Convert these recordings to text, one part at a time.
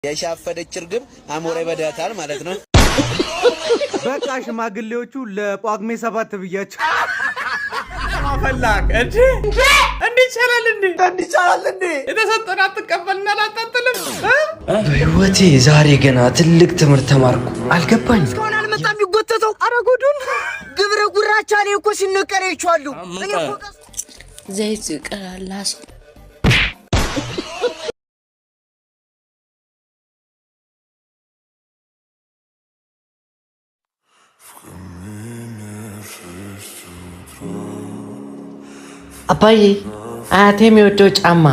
የሻፈደች እርግብ አሞራ ይበዳታል ማለት ነው። በቃ ሽማግሌዎቹ ለጳጉሜ 7 ብያቸው አፈላክ እንዴ ይቻላል እንዴ የተሰጠን አትቀበልና ላጣጥልም በህይወቴ ዛሬ ገና ትልቅ ትምህርት ተማርኩ። አልገባኝ እስካሁን አልመጣም ይጎተተው አረጎዱን ግብረ ጉራቻ ላይ እኮ ሲነቀር ይቻሉ እኔ እኮ ዘይት ቀላላስ አባዬ አያቴ የሚወደው ጫማ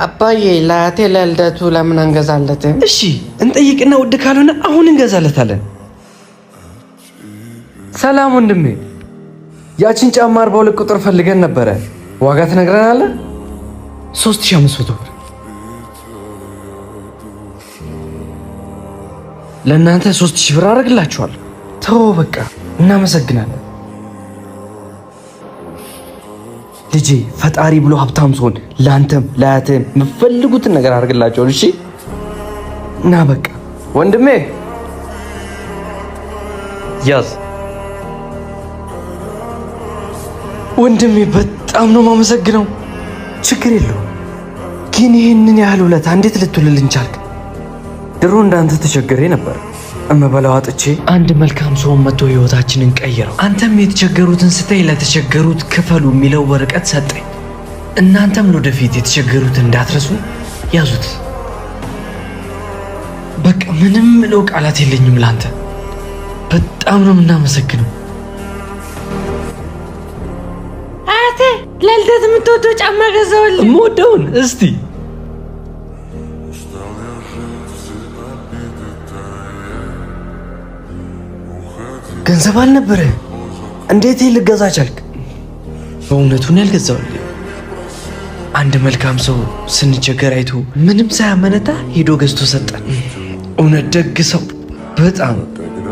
አባዬ ለአያቴ ለልደቱ ለምን አንገዛለትም? እሺ እንጠይቅና ውድ ካልሆነ አሁን እንገዛለታለን። ሰላም ወንድሜ፣ ያችን ጫማ 42 ቁጥር ፈልገን ነበረ። ዋጋ ትነግረናለህ? 3500 ብር። ለእናንተ 3000 ብር አደርግላችኋለሁ። ተው በቃ እናመሰግናለን። ልጄ ፈጣሪ ብሎ ሀብታም ሲሆን ላንተም ላያተም የምፈልጉትን ነገር አድርግላቸው። እሺ እና በቃ ወንድሜ ያዝ። ወንድሜ በጣም ነው የማመሰግነው። ችግር የለውም ግን ይህንን ያህል ውለታ እንዴት ልትውልልኝ ቻልክ? ድሮ እንዳንተ ተቸግሬ ነበር። እመበላው አጥቼ አንድ መልካም ሰው መጥቶ ህይወታችንን ቀይረው። አንተም የተቸገሩትን ስታይ ለተቸገሩት ክፈሉ የሚለው ወረቀት ሰጠኝ። እናንተም ለወደፊት የተቸገሩትን እንዳትረሱ ያዙት። በቃ ምንም ምለው ቃላት የለኝም ላንተ። በጣም ነው የምናመሰግነው። አያቴ ለልደት የምትወደው ጫማ ገዛሁልህ። የምወደውን እስቲ ገንዘብ አልነበረ እንዴት ልገዛ ቻልክ? በእውነቱን ያልገዛውልኝ አንድ መልካም ሰው ስንቸገር አይቶ ምንም ሳያመነታ ሄዶ ገዝቶ ሰጠን። እውነት ደግ ሰው በጣም።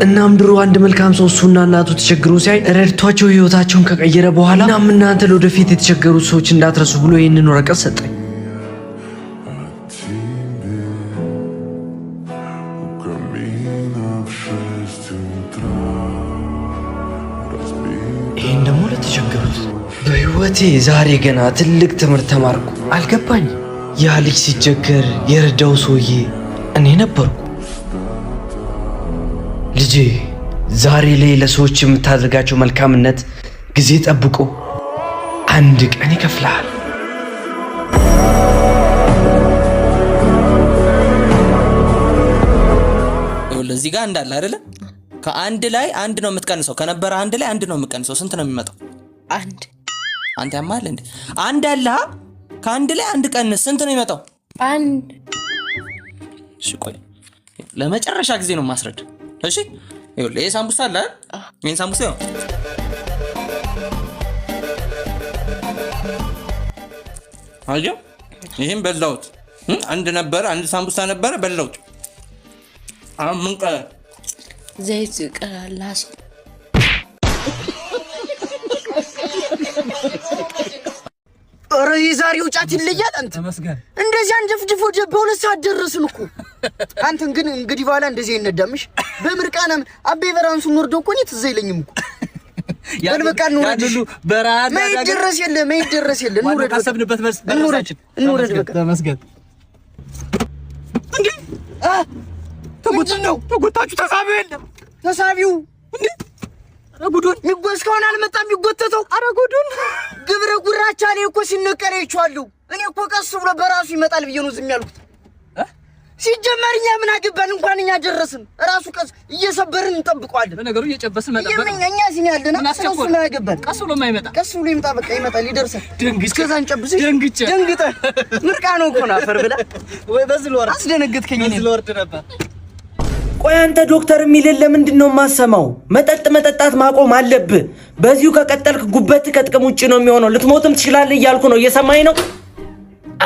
እናም ድሮ አንድ መልካም ሰው እሱና እናቱ ተቸግሮ ሲያይ ረድቷቸው ህይወታቸውን ከቀየረ በኋላ እናም እናንተ ለወደፊት የተቸገሩት ሰዎች እንዳትረሱ ብሎ ይህንን ወረቀት ሰጠኝ። ይህን ደግሞ ለተቸገሩት። በህይወቴ ዛሬ ገና ትልቅ ትምህርት ተማርኩ። አልገባኝ ያ ልጅ ሲቸገር የረዳው ሰውዬ እኔ ነበርኩ። ልጄ ዛሬ ላይ ለሰዎች የምታደርጋቸው መልካምነት ጊዜ ጠብቆ አንድ ቀን ይከፍልሃል። እዚህ ጋር እንዳለ አይደለ? ከአንድ ላይ አንድ ነው የምትቀንሰው። ከነበረ አንድ ላይ አንድ ነው የምትቀንሰው። ስንት ነው የሚመጣው? አንድ። አንተ ያማል እንዴ? አንድ አለ። ከአንድ ላይ አንድ ቀንስ። ስንት ነው የሚመጣው? አንድ። እሺ ቆይ ለመጨረሻ ጊዜ ነው ማስረድ። እሺ ይኸውልህ ይሄ ሳምቡሳ አለ አይደል? ይሄን ሳምቡሳ ነው አየሁ። ይሄን በላሁት። አንድ ነበረ፣ አንድ ሳምቡሳ ነበረ፣ በላሁት። አሁን ምን ቀረ? ዘይት ቀላላስ ኧረ የዛሬው ጫት ይለያል። አንተ ተመስገን እንደዚህ አንጀፍጅፎ በሁለት ሰዓት ደረስን እኮ። አንተን ግን እንግዲህ በኋላ እንደዚህ አይነዳምሽ። በምርቃና አቤ በራንሱ ወርዶ እኮ ነው ትዝ አይለኝም እኮ። በልበቃ ነው ያድሉ በራዳ ማይደረስ የለ እንውረድ። ታሰብንበት መልስ እንውረድ በቃ ተመስገን። እንዴ ተጎታችሁ ተሳቢው የለም። ተሳቢው እንዴ አረጉዱን ሚጎስ ከሆነ አልመጣም ይጎተተው። አረጉዱን ግብረ ጉራቻ ላይ እኮ ሲነቀር ይቻሉ እኔ እኮ ቀስ ብሎ በራሱ ይመጣል ብዬ ነው ዝም ያልኩት። ሲጀመርኛ ምን አገባን? እንኳን እኛ ደረስን ራሱ ቀስ እየሰበርን እንጠብቀዋለን። ለነገሩ እየጨበስን መጠበቅ እኛ ሲን ያለና እሱ ነው ያገባን። ቀስ ብሎ ማይመጣ ቀስ ብሎ ይመጣ። በቃ ይመጣል ይደርሳል። እስከዛን ጨብስ ደንግጠ ምርቃ ነው እኮ አፈር ብላ ወይ በዚህ ልወርድ አስደነገጥከኝ። እኔ ልወርድ ነበር። ቆይ አንተ ዶክተር የሚልን ለምንድን ነው የማሰማው? መጠጥ መጠጣት ማቆም አለብህ። በዚሁ ከቀጠልክ ጉበት ከጥቅም ውጭ ነው የሚሆነው። ልትሞትም ትችላለህ እያልኩ ነው። እየሰማኝ ነው?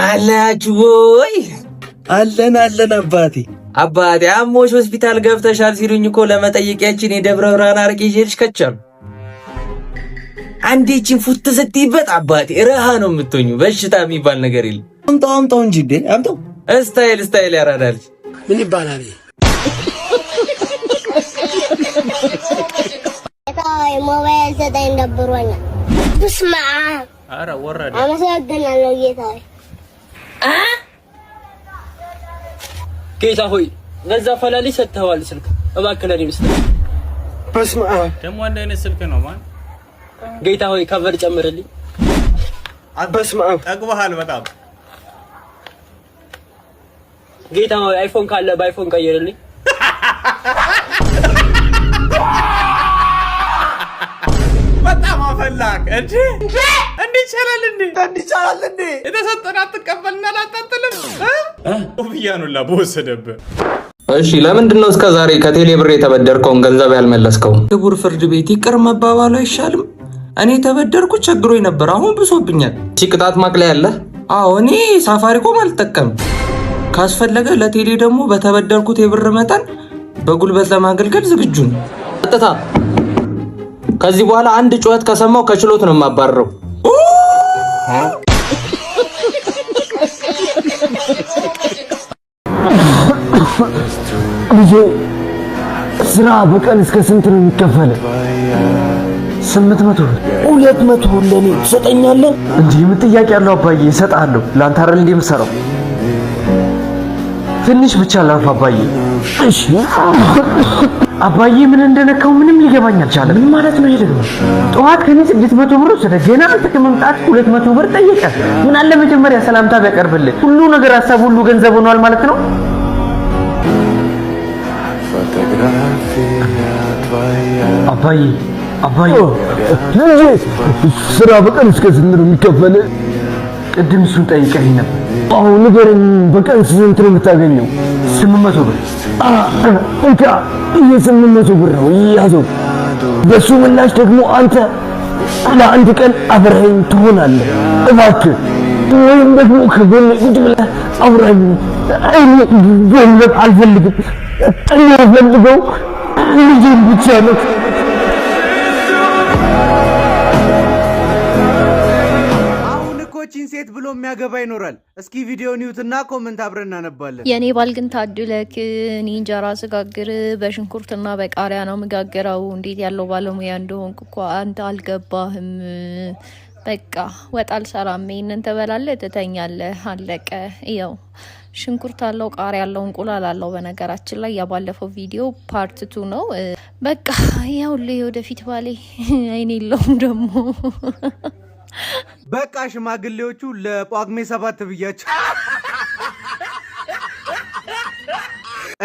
አላችሁ ወይ? አለን አባቴ አሞሽ ሆስፒታል ገብተሻል ሲሉኝ እኮ ለመጠየቂያችን የደብረ ብርሃን አርቄ ይዤልሽ ከቻሉ አንዴችን ፉት ስትይበት አባቴ ረሃ ነው የምትሆኙ። በሽታ የሚባል ነገር የለም። አምጣው እንጂ እንዴ አምጣው ስታይል ያራዳል። ምን ይባላል? ታይ ሞባይል ተዳይ እንደብሮኛ ብስማ አረ ወረደ። አመሰግናለሁ ጌታዬ። ጌታ ሆይ ለዛ ፈላሊ ሰጥተዋል ስልክ እባክህ ለኔ ምስል። በስማ ደግሞ አንድ አይነት ስልክ ነው ማን? ጌታ ሆይ ከቨር ጨምርልኝ። በስማ ጠግበሃል በጣም ጌታ ሆይ አይፎን ካለ በአይፎን ቀይርልኝ። በጣም አፈላክ እንዴ! እንዲቻላል እንዴ የተሰጠን አትቀበልና ላጣጥልም ኡብያኑላ በወሰደብህ። እሺ ለምንድን ነው እስከ ዛሬ ከቴሌ ብር የተበደርከውን ገንዘብ ያልመለስከው? ክቡር ፍርድ ቤት ይቅር መባባሉ አይሻልም? እኔ ተበደርኩ ቸግሮኝ ነበር፣ አሁን ብሶብኛል። እሺ ቅጣት ማቅለያ አለ? አዎ እኔ ሳፋሪኮም አልጠቀምም። ካስፈለገ ለቴሌ ደግሞ በተበደርኩት የብር መጠን በጉልበት ለማገልገል ዝግጁ ነኝ። ቀጥታ ከዚህ በኋላ አንድ ጩኸት ከሰማው ከችሎት ነው የማባረረው። ልጄ ስራ በቀን እስከ ስንት ነው የሚከፈለው? 800 ብር። 200 ብር ለኔ ትሰጠኛለህ? እንዴ ምን ጥያቄ ያለው አባዬ? እሰጥሃለሁ። ላንተ አይደል እንዴ የምሰራው? ትንሽ ብቻ ላንተ አባዬ። እሺ አባዬ ምን እንደነካው ምንም ሊገባኝ አልቻለም። ምን ማለት ነው ይሄ ደግሞ? ጠዋት ከኔ 600 ብር ወሰደ። ገና አንተ ከመምጣት 200 ብር ጠየቀ። ምን አለ መጀመሪያ ሰላምታ ቢያቀርብልህ? ሁሉ ነገር ሀሳብ ሁሉ ገንዘብ ሆኗል ማለት ነው። አባዬ ልጄ ስራ በቀን እስከ ስንት ነው የሚከፈለው? ቅድም እሱን ጠይቀኝ ነበር። አሁን ንገረኝ፣ በቀን ስንት ነው የምታገኘው? 800 ብር። እንካ የ800 ብር ነው ያዘው። በሱ ምላሽ ደግሞ አንተ ለአንድ ቀን አብረኸኝ ትሆናለህ እባክህ፣ ወይም ደግሞ ከጎኔ ቁጭ ብለህ አብረኸኝ። እኔ ገንዘብ አልፈልግም፣ እኔ የምፈልገው ልጄን ብቻ ነው። ሴት ብሎ የሚያገባ ይኖራል። እስኪ ቪዲዮን ይዩትና ኮሜንት አብረን እናነባለን። የኔ ባል ግን ታድለክ። እኔ እንጀራ ስጋግር በሽንኩርትና በቃሪያ ነው ምጋገረው። እንዴት ያለው ባለሙያ እንደሆንኩ እኮ አንተ አልገባህም። በቃ ወጥ አልሰራም። ይሄንን ትበላለህ፣ ትተኛለህ፣ አለቀ። ይኸው ሽንኩርት አለው፣ ቃሪያ አለው፣ እንቁላል አለው። በነገራችን ላይ ያባለፈው ቪዲዮ ፓርት 2 ነው። በቃ ይኸውልህ ወደፊት ባሌ አይኔ የለውም ደግሞ በቃ ሽማግሌዎቹ ለጳጉሜ 7 ብያቸው።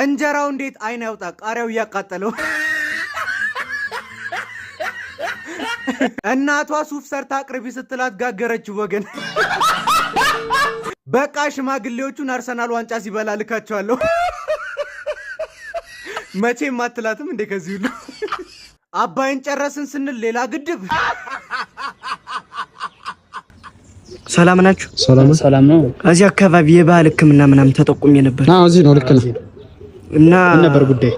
እንጀራው እንዴት አይን ያውጣ፣ ቃሪያው እያቃጠለው። እናቷ ሱፍ ሰርታ አቅርቢ ስትላት ጋገረችው ወገን። በቃ ሽማግሌዎቹን አርሰናል ዋንጫ ሲበላ ልካቸዋለሁ። መቼም አትላትም እንዴ ከዚህ ሁሉ? አባይን ጨረስን ስንል ሌላ ግድብ። ሰላም ናችሁ? ሰላም ነው። እዚህ አካባቢ የባህል ሕክምና ምናምን ተጠቁሜ ነበር። አዎ እዚህ ነው። ልክ ነው። እና ምን ነበር ጉዳይ?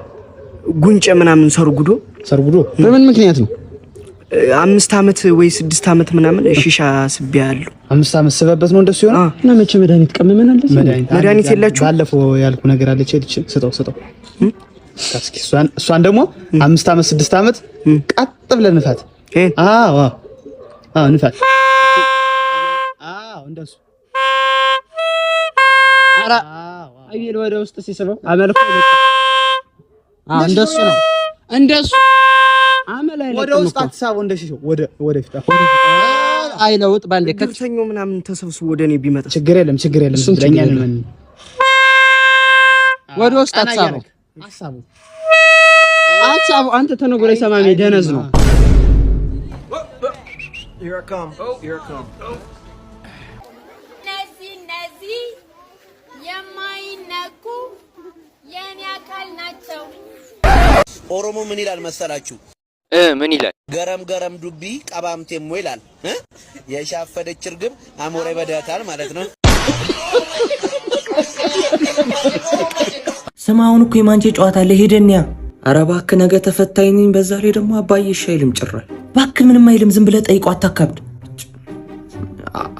ጉንጨ ምናምን ሰርጉዶ በምን ምክንያት ነው? 5 ዓመት ወይ 6 ዓመት ምናምን ሺሻ ስቢያለሁ። 5 ዓመት ስበበት ነው እንደሱ ይሆናል። እና መቼ መድኃኒት ቀመመናል? መድኃኒት የላችሁ? ባለፈው ያልኩ ነገር አለች። ስጠው እስኪ እሷን ደግሞ 5 ዓመት 6 ዓመት ቀጥ ብለን ንፋት። አዎ ንፋት። እንደሱ አራ አይል ወደ ውስጥ ሲስበው አመልኮ እንደሱ ነው። እንደሱ አመል አይለቅም። ወደ ውስጥ አትሳበው። እንደዚህ ወደ ፊት አይለውጥ ባንዴ ከፍተኛው ምናምን ተሰብስቦ ወደኔ ቢመጣ ችግር የለም። ስለኛ ነን። ወደ ውስጥ አትሳበው። አትሳበው። አንተ ተነጎረ ሰማሜ ደነዝ ነው። Here I come. እነዚህ የማይነኩ የኔ አካል ናቸው። ኦሮሞ ምን ይላል መሰላችሁ? ምን ይላል? ገረም ገረም ዱቢ ቀባምቴሞ ይላል። የሻፈደች እርግብ አሞራ ይበዳታል ማለት ነው። ስማ አሁን እኮ የማንቼ ጨዋታ አለ፣ ሄደንያ። ኧረ እባክህ ነገ ተፈታኝ ነኝ። በዛ ላይ ደግሞ አባዬ እሺ አይልም ጭራሽ። እባክህ ምንም አይልም፣ ዝም ብለህ ጠይቀው፣ አታካብድ።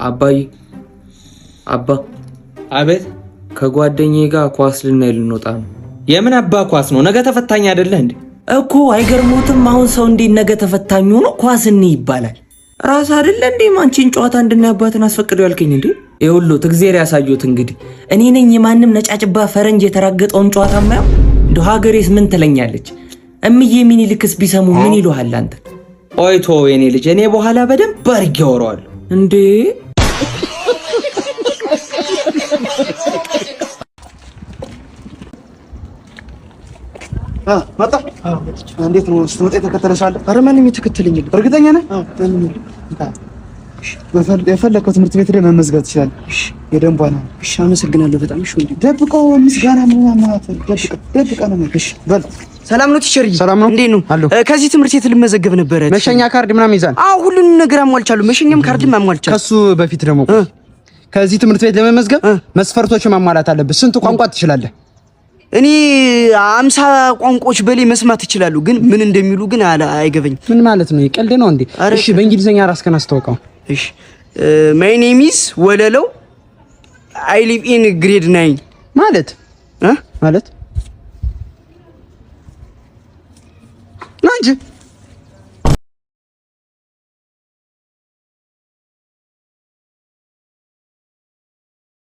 አባዬ አባ። አቤት። ከጓደኛዬ ጋር ኳስ ልናይ ልንወጣ ነው። የምን አባ ኳስ ነው? ነገ ተፈታኝ አይደለ እንዴ? እኮ አይገርሞትም? አሁን ሰው እንዴት ነገ ተፈታኝ ሆኖ ኳስ እንይ ይባላል? ራስ አይደለ እንዴ ማንቺን ጨዋታ እንድናይ አባትን አስፈቅደው ያልከኝ እንዴ? ይኸውልዎት እግዚአብሔር ያሳዩት። እንግዲህ እኔ ነኝ የማንም ነጫጭባ ፈረንጅ የተራገጠውን ጨዋታ ማየው። እንደው ሀገሬስ ምን ትለኛለች? እምዬ ሚኒሊክስ ቢሰሙ ምን ይሉሃል አንተ? ቆይቶ የኔ ልጅ እኔ በኋላ በደንብ አድርጌ አወራዋለሁ እንዴ። መጣ። እንዴት ነው ስትመጣ የተከተለሻል? ኧረ ማንም የተከተለኝ የለም። እርግጠኛ ነህ? የፈለከው ትምህርት ቤት ላይ መመዝገብ ትችላለህ። የደንቧ ነው። እሺ አመሰግናለሁ በጣም። እሺ ወንድም ደብቀው ምስጋና ምናምን ማለት ደብቀ ነው። እሺ በል ሰላም ነው ቲቸርዬ? ሰላም ነው። እንዴት ነው? ከዚህ ትምህርት ቤት ልመዘገብ ነበረ። መሸኛ ካርድ ምናምን ይዛል? አዎ ሁሉንም ነገር አሟልቻለሁ። መሸኛም ካርድም አሟልቻለሁ። ከሱ በፊት ደግሞ ከዚህ ትምህርት ቤት ለመመዝገብ መስፈርቶችን ማሟላት አለብህ። ስንት ቋንቋ ትችላለህ? እኔ 50 ቋንቋዎች በላይ መስማት ይችላሉ፣ ግን ምን እንደሚሉ ግን አይገበኝም። ምን ማለት ነው? ይቀልድ ነው እንዴ? እሺ በእንግሊዘኛ ራስህን አስተዋውቀው። እሺ ማይ ኔም ኢዝ ወለለው አይ ሊቭ ኢን ግሬድ 9 ማለት ማለት ናንጂ